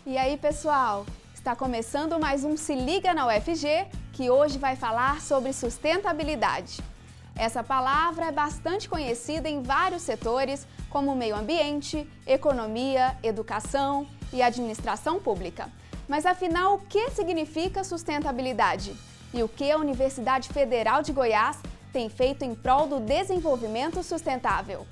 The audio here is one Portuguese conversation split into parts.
E aí, pessoal? Está começando mais um Se Liga na UFG, que hoje vai falar sobre sustentabilidade. Essa palavra é bastante conhecida em vários setores, como meio ambiente, economia, educação e administração pública. Mas afinal, o que significa sustentabilidade? E o que a Universidade Federal de Goiás tem feito em prol do desenvolvimento sustentável?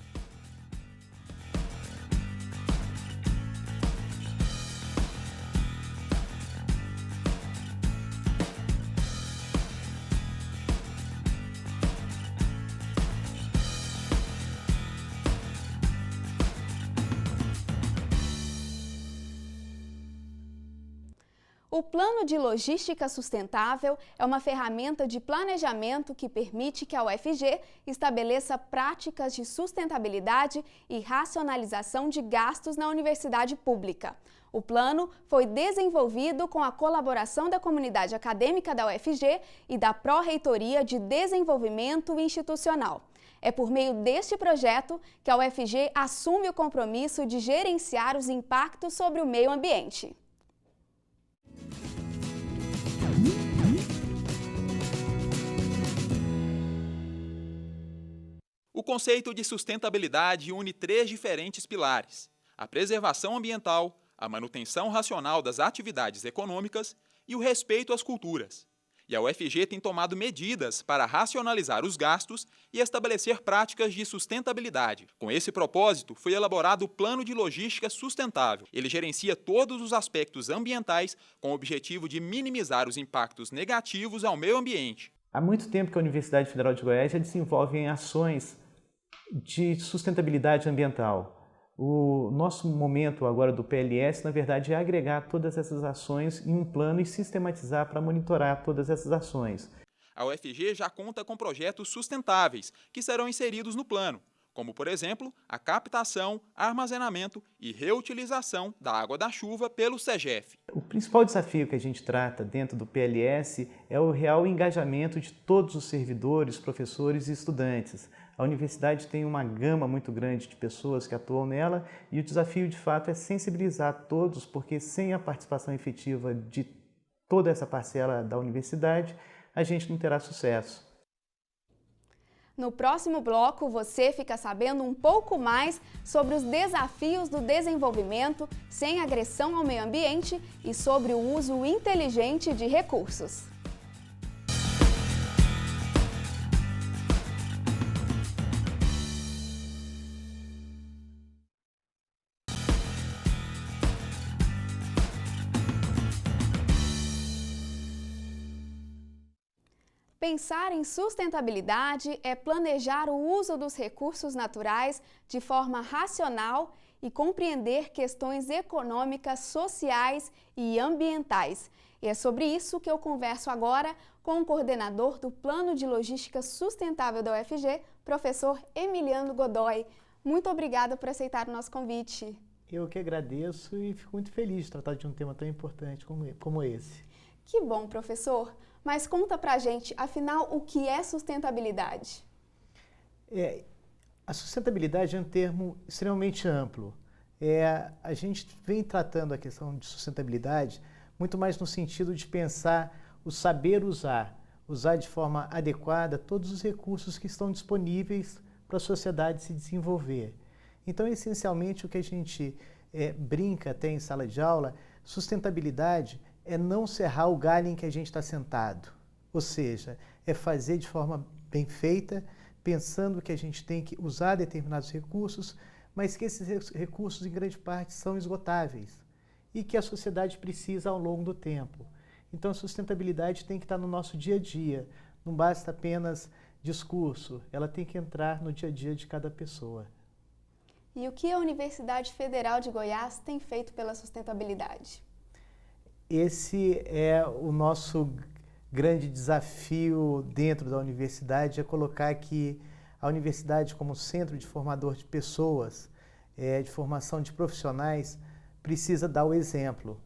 O Plano de Logística Sustentável é uma ferramenta de planejamento que permite que a UFG estabeleça práticas de sustentabilidade e racionalização de gastos na universidade pública. O plano foi desenvolvido com a colaboração da comunidade acadêmica da UFG e da Pró-Reitoria de Desenvolvimento Institucional. É por meio deste projeto que a UFG assume o compromisso de gerenciar os impactos sobre o meio ambiente. O conceito de sustentabilidade une três diferentes pilares: a preservação ambiental, a manutenção racional das atividades econômicas e o respeito às culturas. E a UFG tem tomado medidas para racionalizar os gastos e estabelecer práticas de sustentabilidade. Com esse propósito, foi elaborado o Plano de Logística Sustentável. Ele gerencia todos os aspectos ambientais com o objetivo de minimizar os impactos negativos ao meio ambiente. Há muito tempo que a Universidade Federal de Goiás já desenvolve ações de sustentabilidade ambiental. O nosso momento agora do PLS, na verdade, é agregar todas essas ações em um plano e sistematizar para monitorar todas essas ações. A UFG já conta com projetos sustentáveis que serão inseridos no plano, como, por exemplo, a captação, armazenamento e reutilização da água da chuva pelo CEGEF. O principal desafio que a gente trata dentro do PLS é o real engajamento de todos os servidores, professores e estudantes. A universidade tem uma gama muito grande de pessoas que atuam nela e o desafio, de fato, é sensibilizar todos, porque sem a participação efetiva de toda essa parcela da universidade, a gente não terá sucesso. No próximo bloco, você fica sabendo um pouco mais sobre os desafios do desenvolvimento sem agressão ao meio ambiente e sobre o uso inteligente de recursos. Pensar em sustentabilidade é planejar o uso dos recursos naturais de forma racional e compreender questões econômicas, sociais e ambientais. E é sobre isso que eu converso agora com o coordenador do Plano de Logística Sustentável da UFG, professor Emiliano Godoy. Muito obrigada por aceitar o nosso convite. Eu que agradeço e fico muito feliz de tratar de um tema tão importante como esse. Que bom, professor. Mas conta pra gente, afinal, o que é sustentabilidade? A sustentabilidade é um termo extremamente amplo. A gente vem tratando a questão de sustentabilidade muito mais no sentido de pensar o saber usar de forma adequada todos os recursos que estão disponíveis para a sociedade se desenvolver. Então, essencialmente, o que a gente brinca até em sala de aula, sustentabilidade é não serrar o galho em que a gente está sentado. Ou seja, é fazer de forma bem feita, pensando que a gente tem que usar determinados recursos, mas que esses recursos, em grande parte, são esgotáveis e que a sociedade precisa ao longo do tempo. Então, a sustentabilidade tem que estar no nosso dia a dia. Não basta apenas discurso, ela tem que entrar no dia a dia de cada pessoa. E o que a Universidade Federal de Goiás tem feito pela sustentabilidade? Esse é o nosso grande desafio dentro da universidade, é colocar que a universidade como centro de formador de pessoas, de formação de profissionais, precisa dar o exemplo.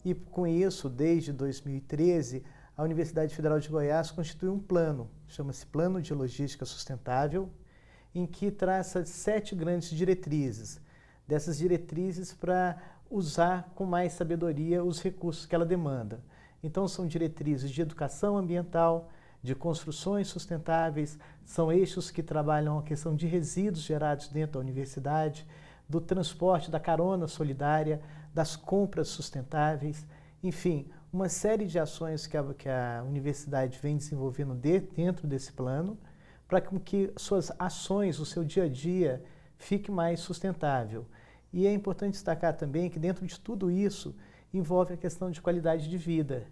E com isso, desde 2013, a Universidade Federal de Goiás constitui um plano, chama-se Plano de Logística Sustentável, em que traça 7 grandes diretrizes. Dessas diretrizes para usar com mais sabedoria os recursos que ela demanda. Então, são diretrizes de educação ambiental, de construções sustentáveis, são eixos que trabalham a questão de resíduos gerados dentro da universidade, do transporte, da carona solidária, das compras sustentáveis, enfim, uma série de ações que a universidade vem desenvolvendo dentro desse plano, para que suas ações, o seu dia a dia, fique mais sustentável. E é importante destacar também que dentro de tudo isso envolve a questão de qualidade de vida.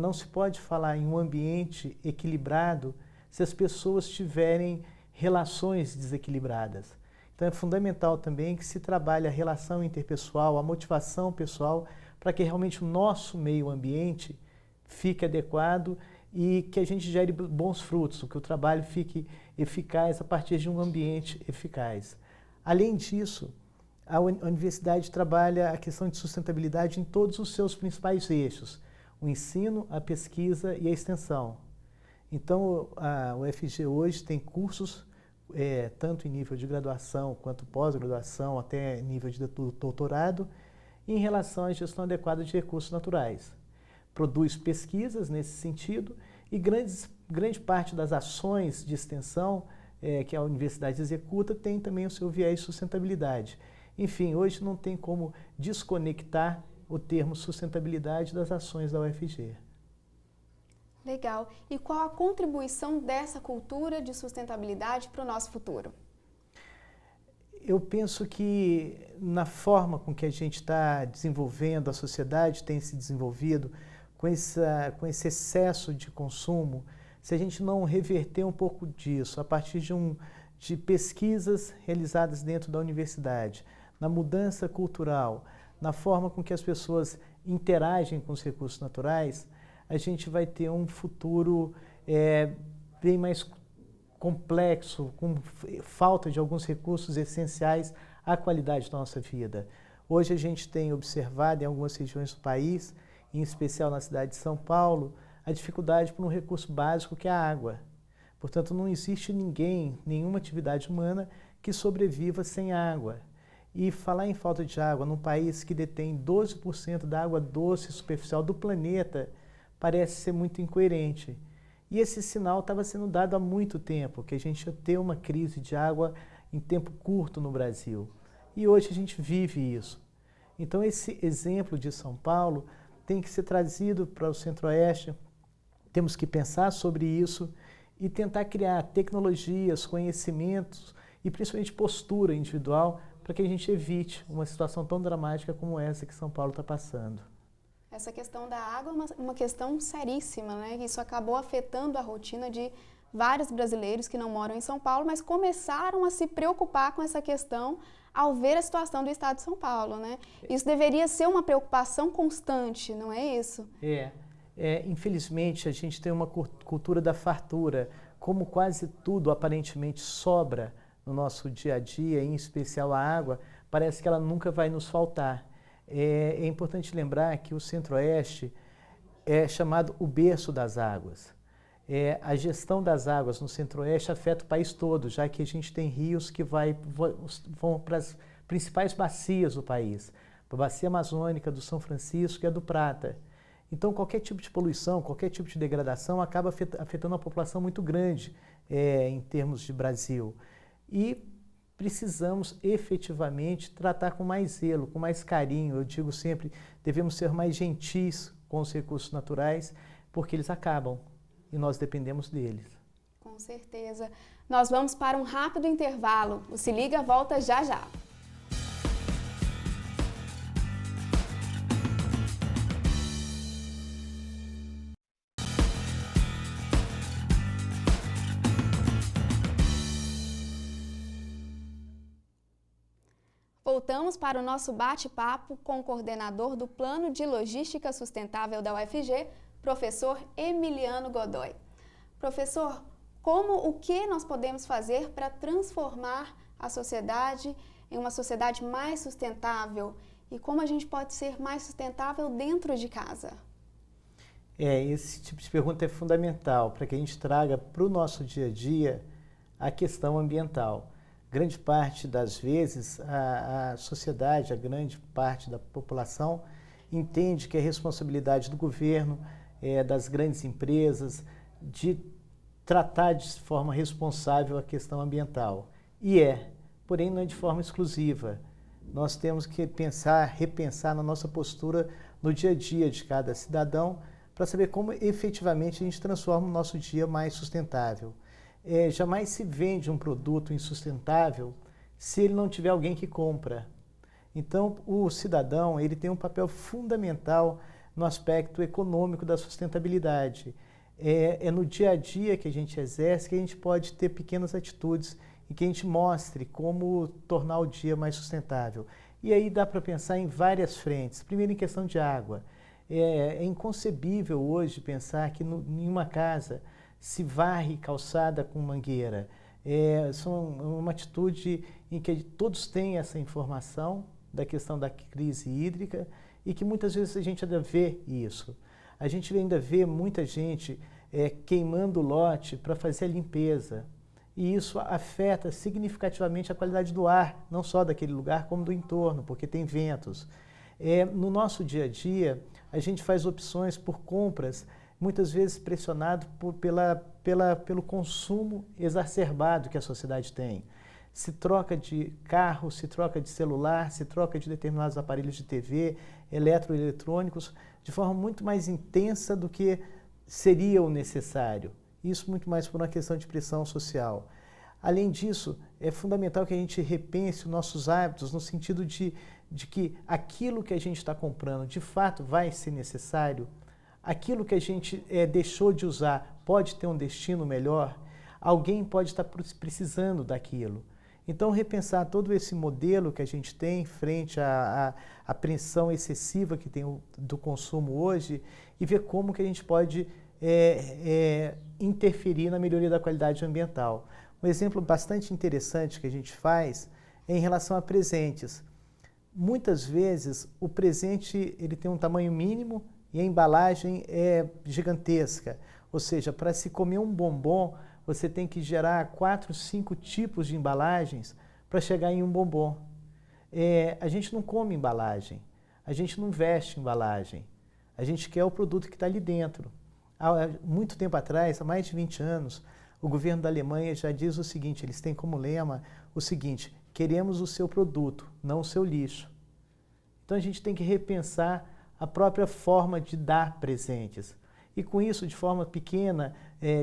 Não se pode falar em um ambiente equilibrado se as pessoas tiverem relações desequilibradas. Então é fundamental também que se trabalhe a relação interpessoal, a motivação pessoal, para que realmente o nosso meio ambiente fique adequado e que a gente gere bons frutos, que o trabalho fique eficaz a partir de um ambiente eficaz. Além disso, a universidade trabalha a questão de sustentabilidade em todos os seus principais eixos, o ensino, a pesquisa e a extensão. Então, a UFG hoje tem cursos, tanto em nível de graduação quanto pós-graduação, até nível de doutorado, em relação à gestão adequada de recursos naturais. Produz pesquisas nesse sentido e grande parte das ações de extensão que a universidade executa tem também o seu viés de sustentabilidade. Enfim, hoje não tem como desconectar o termo sustentabilidade das ações da UFG. Legal. E qual a contribuição dessa cultura de sustentabilidade para o nosso futuro? Eu penso que na forma com que a gente está desenvolvendo, a sociedade tem se desenvolvido, com esse excesso de consumo, se a gente não reverter um pouco disso, a partir de pesquisas realizadas dentro da universidade, na mudança cultural, na forma com que as pessoas interagem com os recursos naturais, a gente vai ter um futuro bem mais complexo, com falta de alguns recursos essenciais à qualidade da nossa vida. Hoje a gente tem observado em algumas regiões do país, em especial na cidade de São Paulo, a dificuldade por um recurso básico que é a água. Portanto, não existe nenhuma atividade humana que sobreviva sem água. E falar em falta de água num país que detém 12% da água doce superficial do planeta parece ser muito incoerente. E esse sinal estava sendo dado há muito tempo, que a gente ia ter uma crise de água em tempo curto no Brasil. E hoje a gente vive isso. Então esse exemplo de São Paulo tem que ser trazido para o Centro-Oeste, temos que pensar sobre isso e tentar criar tecnologias, conhecimentos e principalmente postura individual para que a gente evite uma situação tão dramática como essa que São Paulo está passando. Essa questão da água é uma questão seríssima, né? Isso acabou afetando a rotina de vários brasileiros que não moram em São Paulo, mas começaram a se preocupar com essa questão ao ver a situação do estado de São Paulo, né? Isso deveria ser uma preocupação constante, não é isso? Infelizmente, a gente tem uma cultura da fartura. Como quase tudo aparentemente sobra no nosso dia a dia, em especial a água, parece que ela nunca vai nos faltar. É importante lembrar que o Centro-Oeste é chamado o berço das águas. A gestão das águas no Centro-Oeste afeta o país todo, já que a gente tem rios que vão para as principais bacias do país, a bacia amazônica do São Francisco e a do Prata. Então, qualquer tipo de poluição, qualquer tipo de degradação acaba afetando uma população muito grande em termos de Brasil. E precisamos efetivamente tratar com mais zelo, com mais carinho. Eu digo sempre, devemos ser mais gentis com os recursos naturais, porque eles acabam e nós dependemos deles. Com certeza. Nós vamos para um rápido intervalo. O Se Liga volta já já. Voltamos para o nosso bate-papo com o coordenador do Plano de Logística Sustentável da UFG, professor Emiliano Godoy. Professor, o que nós podemos fazer para transformar a sociedade em uma sociedade mais sustentável? E como a gente pode ser mais sustentável dentro de casa? Esse tipo de pergunta é fundamental para que a gente traga para o nosso dia a dia a questão ambiental. grande parte das vezes a sociedade, a grande parte da população entende que é responsabilidade do governo, das grandes empresas, de tratar de forma responsável a questão ambiental. E porém não é de forma exclusiva. Nós temos que repensar na nossa postura no dia a dia de cada cidadão para saber como efetivamente a gente transforma o nosso dia mais sustentável. Jamais se vende um produto insustentável se ele não tiver alguém que compra. Então, o cidadão ele tem um papel fundamental no aspecto econômico da sustentabilidade. É no dia a dia que a gente exerce que a gente pode ter pequenas atitudes e que a gente mostre como tornar o dia mais sustentável. E aí dá para pensar em várias frentes. Primeiro, em questão de água. É inconcebível hoje pensar que em uma casa se varre calçada com mangueira. Uma atitude em que todos têm essa informação da questão da crise hídrica e que muitas vezes a gente ainda vê isso. A gente ainda vê muita gente queimando lote para fazer a limpeza. E isso afeta significativamente a qualidade do ar, não só daquele lugar, como do entorno, porque tem ventos. No nosso dia a dia, a gente faz opções por compras, muitas vezes pressionado pelo consumo exacerbado que a sociedade tem. Se troca de carro, se troca de celular, se troca de determinados aparelhos de TV, eletroeletrônicos, de forma muito mais intensa do que seria o necessário. Isso muito mais por uma questão de pressão social. Além disso, é fundamental que a gente repense os nossos hábitos no sentido de que aquilo que a gente está comprando de fato vai ser necessário, aquilo que a gente deixou de usar pode ter um destino melhor, alguém pode estar precisando daquilo. Então, repensar todo esse modelo que a gente tem frente à pressão excessiva que tem do consumo hoje e ver como que a gente pode interferir na melhoria da qualidade ambiental. Um exemplo bastante interessante que a gente faz é em relação a presentes. Muitas vezes o presente ele tem um tamanho mínimo e a embalagem é gigantesca. Ou seja, para se comer um bombom, você tem que gerar 4, 5 tipos de embalagens para chegar em um bombom. A gente não come embalagem, a gente não veste embalagem, a gente quer o produto que está ali dentro. Há muito tempo atrás, há mais de 20 anos, o governo da Alemanha já diz o seguinte, eles têm como lema o seguinte, queremos o seu produto, não o seu lixo. Então a gente tem que repensar a própria forma de dar presentes. E com isso, de forma pequena,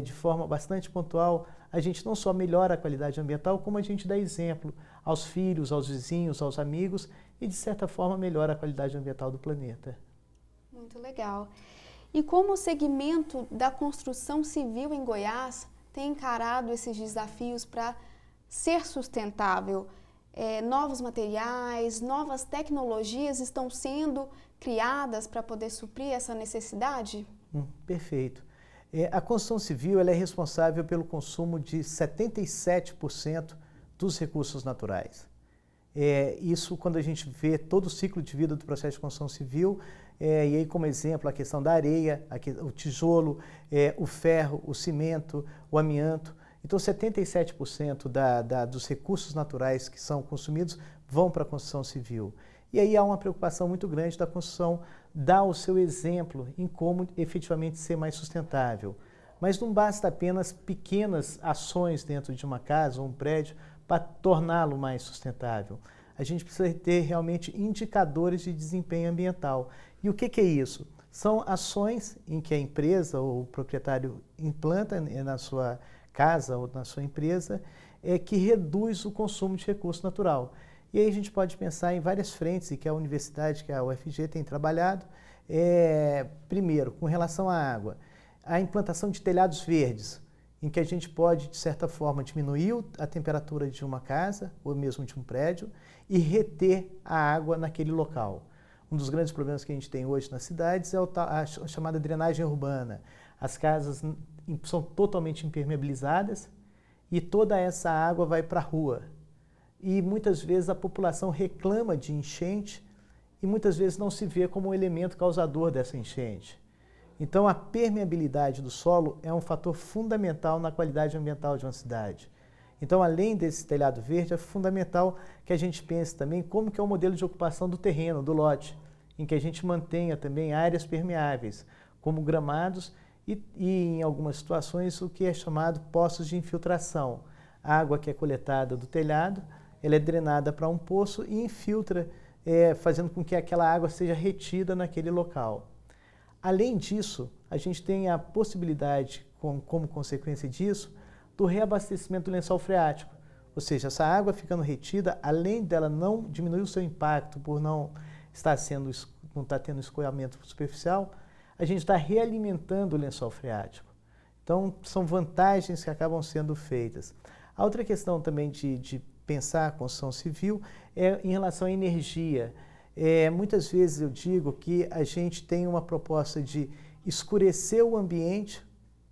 de forma bastante pontual, a gente não só melhora a qualidade ambiental, como a gente dá exemplo aos filhos, aos vizinhos, aos amigos e, de certa forma, melhora a qualidade ambiental do planeta. Muito legal. E como o segmento da construção civil em Goiás tem encarado esses desafios para ser sustentável? Novos materiais, novas tecnologias estão sendo criadas para poder suprir essa necessidade? Perfeito. A construção civil ela é responsável pelo consumo de 77% dos recursos naturais. Isso quando a gente vê todo o ciclo de vida do processo de construção civil, e aí como exemplo a questão da areia, o tijolo, o ferro, o cimento, o amianto. Então 77% dos recursos naturais que são consumidos vão para a construção civil. E aí há uma preocupação muito grande da construção dar o seu exemplo em como efetivamente ser mais sustentável. Mas não basta apenas pequenas ações dentro de uma casa ou um prédio para torná-lo mais sustentável. A gente precisa ter realmente indicadores de desempenho ambiental. E o que é isso? São ações em que a empresa ou o proprietário implanta na sua casa ou na sua empresa que reduz o consumo de recurso natural. E aí a gente pode pensar em várias frentes e que a universidade, que a UFG tem trabalhado. Primeiro, com relação à água, a implantação de telhados verdes, em que a gente pode, de certa forma, diminuir a temperatura de uma casa ou mesmo de um prédio e reter a água naquele local. Um dos grandes problemas que a gente tem hoje nas cidades é a chamada drenagem urbana. As casas são totalmente impermeabilizadas e toda essa água vai para a rua. E muitas vezes a população reclama de enchente e muitas vezes não se vê como um elemento causador dessa enchente. Então a permeabilidade do solo é um fator fundamental na qualidade ambiental de uma cidade. Então, além desse telhado verde, é fundamental que a gente pense também como que é o modelo de ocupação do terreno, do lote, em que a gente mantenha também áreas permeáveis, como gramados e em algumas situações, o que é chamado poços de infiltração. A água que é coletada do telhado, ela é drenada para um poço e infiltra, fazendo com que aquela água seja retida naquele local. Além disso, a gente tem a possibilidade, como consequência disso, do reabastecimento do lençol freático. Ou seja, essa água ficando retida, além dela não diminuir o seu impacto por não estar tendo escoamento superficial, a gente está realimentando o lençol freático. Então, são vantagens que acabam sendo feitas. A outra questão também de pensar a construção civil é em relação à energia. Muitas vezes eu digo que a gente tem uma proposta de escurecer o ambiente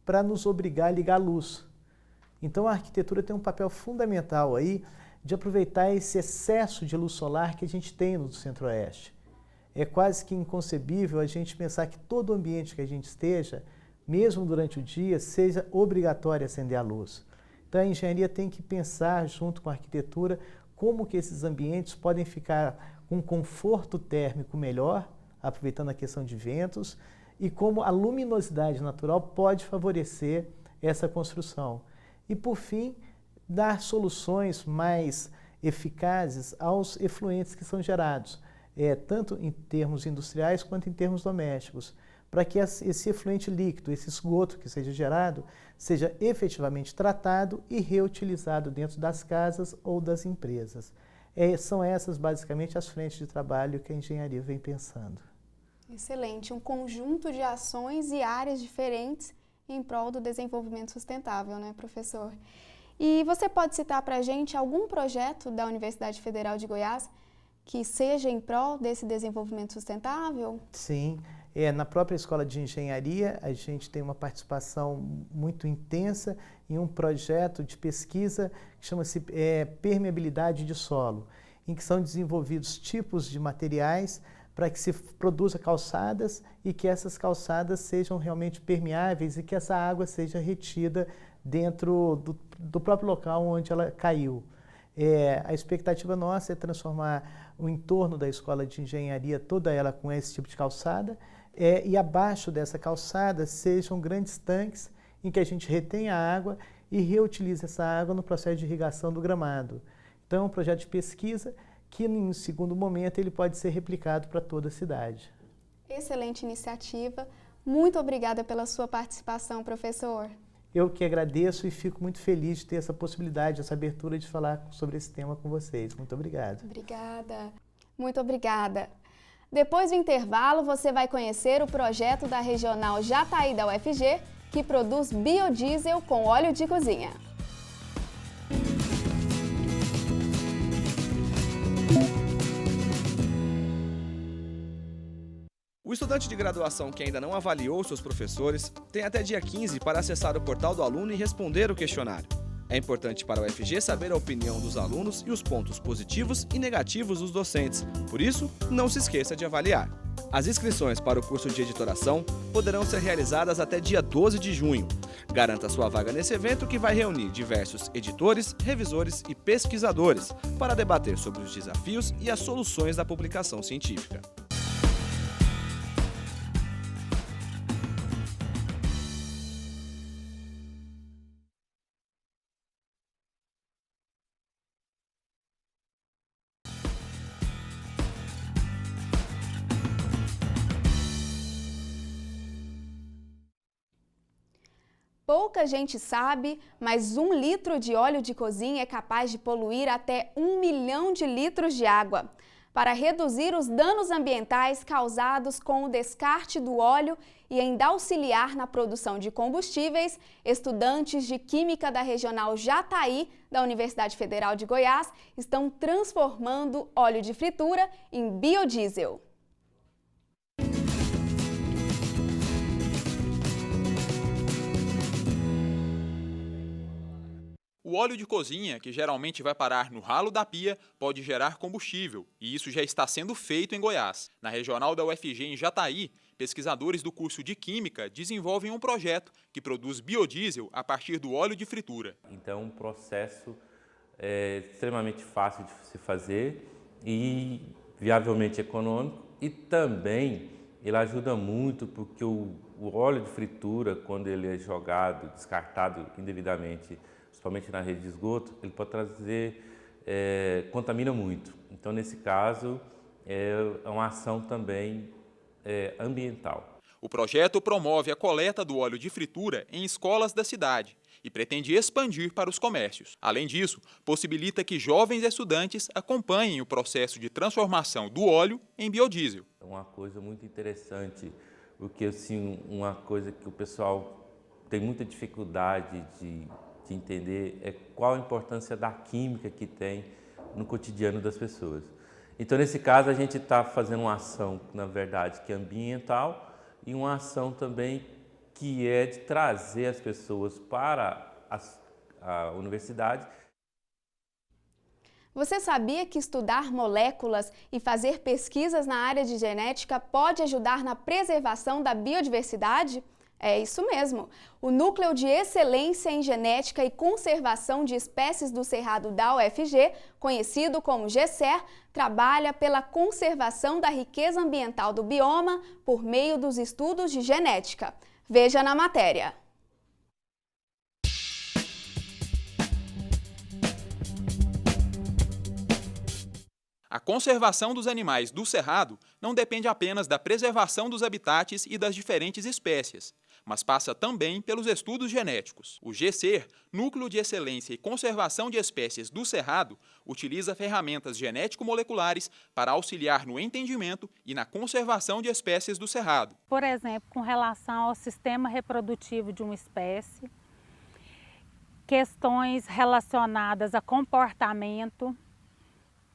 para nos obrigar a ligar a luz. Então a arquitetura tem um papel fundamental aí de aproveitar esse excesso de luz solar que a gente tem no Centro-Oeste. É quase que inconcebível a gente pensar que todo o ambiente que a gente esteja, mesmo durante o dia, seja obrigatório acender a luz. Então a engenharia tem que pensar junto com a arquitetura como que esses ambientes podem ficar com um conforto térmico melhor, aproveitando a questão de ventos, e como a luminosidade natural pode favorecer essa construção. E, por fim, dar soluções mais eficazes aos efluentes que são gerados, tanto em termos industriais quanto em termos domésticos, para que esse efluente líquido, esse esgoto que seja gerado, seja efetivamente tratado e reutilizado dentro das casas ou das empresas. São essas, basicamente, as frentes de trabalho que a engenharia vem pensando. Excelente, um conjunto de ações e áreas diferentes em prol do desenvolvimento sustentável, né, professor? E você pode citar para a gente algum projeto da Universidade Federal de Goiás que seja em prol desse desenvolvimento sustentável? Sim, na própria Escola de Engenharia a gente tem uma participação muito intensa em um projeto de pesquisa que chama-se permeabilidade de solo, em que são desenvolvidos tipos de materiais para que se produza calçadas e que essas calçadas sejam realmente permeáveis e que essa água seja retida dentro do próprio local onde ela caiu. A expectativa nossa é transformar o entorno da Escola de Engenharia, toda ela com esse tipo de calçada, e abaixo dessa calçada sejam grandes tanques em que a gente retém a água e reutiliza essa água no processo de irrigação do gramado. Então é um projeto de pesquisa que, em um segundo momento, ele pode ser replicado para toda a cidade. Excelente iniciativa. Muito obrigada pela sua participação, professor. Eu que agradeço e fico muito feliz de ter essa possibilidade, essa abertura de falar sobre esse tema com vocês. Muito obrigado. Obrigada. Muito obrigada. Depois do intervalo, você vai conhecer o projeto da Regional Jataí da UFG, que produz biodiesel com óleo de cozinha. O estudante de graduação que ainda não avaliou seus professores tem até dia 15 para acessar o portal do aluno e responder o questionário. É importante para a UFG saber a opinião dos alunos e os pontos positivos e negativos dos docentes, por isso, não se esqueça de avaliar. As inscrições para o curso de editoração poderão ser realizadas até dia 12 de junho. Garanta sua vaga nesse evento que vai reunir diversos editores, revisores e pesquisadores para debater sobre os desafios e as soluções da publicação científica. Pouca gente sabe, mas 1 litro de óleo de cozinha é capaz de poluir até 1 milhão de litros de água. Para reduzir os danos ambientais causados com o descarte do óleo e ainda auxiliar na produção de combustíveis, estudantes de Química da Regional Jataí, da Universidade Federal de Goiás, estão transformando óleo de fritura em biodiesel. O O óleo de cozinha, que geralmente vai parar no ralo da pia, pode gerar combustível, e isso já está sendo feito em Goiás. Na regional da UFG em Jataí, pesquisadores do curso de Química desenvolvem um projeto que produz biodiesel a partir do óleo de fritura. Então, um processo extremamente fácil de se fazer e viavelmente econômico, e também ele ajuda muito porque o óleo de fritura, quando ele é jogado, descartado indevidamente, principalmente na rede de esgoto, ele pode trazer, contamina muito. Então, nesse caso, é uma ação também ambiental. O projeto promove a coleta do óleo de fritura em escolas da cidade e pretende expandir para os comércios. Além disso, possibilita que jovens estudantes acompanhem o processo de transformação do óleo em biodiesel. É uma coisa muito interessante, porque assim, uma coisa que o pessoal tem muita dificuldade de entender é qual a importância da química que tem no cotidiano das pessoas. Então, nesse caso, a gente está fazendo uma ação, na verdade, que é ambiental e uma ação também que é de trazer as pessoas para a universidade. Você sabia que estudar moléculas e fazer pesquisas na área de genética pode ajudar na preservação da biodiversidade? É isso mesmo. O Núcleo de Excelência em Genética e Conservação de Espécies do Cerrado da UFG, conhecido como GECER, trabalha pela conservação da riqueza ambiental do bioma por meio dos estudos de genética. Veja na matéria. A conservação dos animais do Cerrado não depende apenas da preservação dos habitats e das diferentes espécies, mas passa também pelos estudos genéticos. O GECER, Núcleo de Excelência e Conservação de Espécies do Cerrado, utiliza ferramentas genético-moleculares para auxiliar no entendimento e na conservação de espécies do Cerrado. Por exemplo, com relação ao sistema reprodutivo de uma espécie, questões relacionadas a comportamento.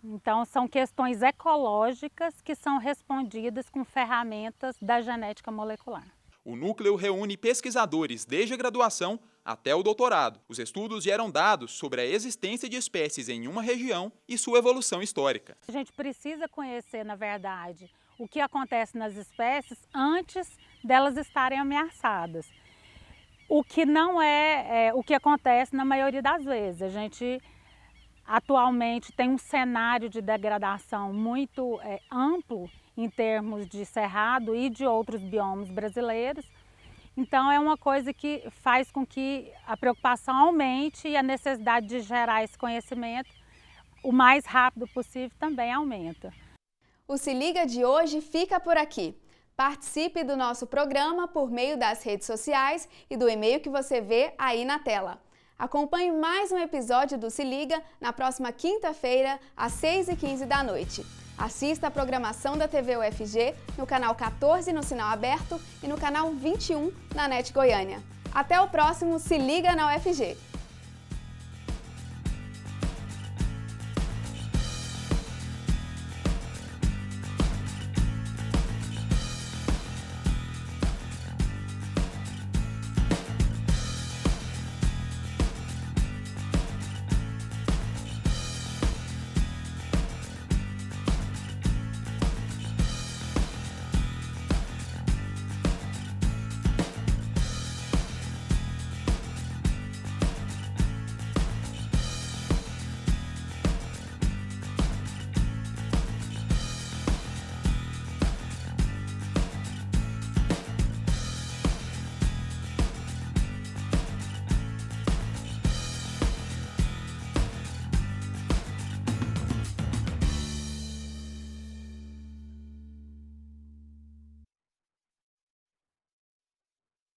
Então, são questões ecológicas que são respondidas com ferramentas da genética molecular. O núcleo reúne pesquisadores desde a graduação até o doutorado. Os estudos geram dados sobre a existência de espécies em uma região e sua evolução histórica. A gente precisa conhecer, na verdade, o que acontece nas espécies antes delas estarem ameaçadas. O que não é o que acontece na maioria das vezes. A gente atualmente tem um cenário de degradação muito amplo em termos de cerrado e de outros biomas brasileiros. Então é uma coisa que faz com que a preocupação aumente e a necessidade de gerar esse conhecimento o mais rápido possível também aumenta. O Se Liga de hoje fica por aqui. Participe do nosso programa por meio das redes sociais e do e-mail que você vê aí na tela. Acompanhe mais um episódio do Se Liga na próxima quinta-feira, às 6h15 da noite. Assista a programação da TV UFG no canal 14 no Sinal Aberto e no canal 21 na NET Goiânia. Até o próximo Se Liga na UFG!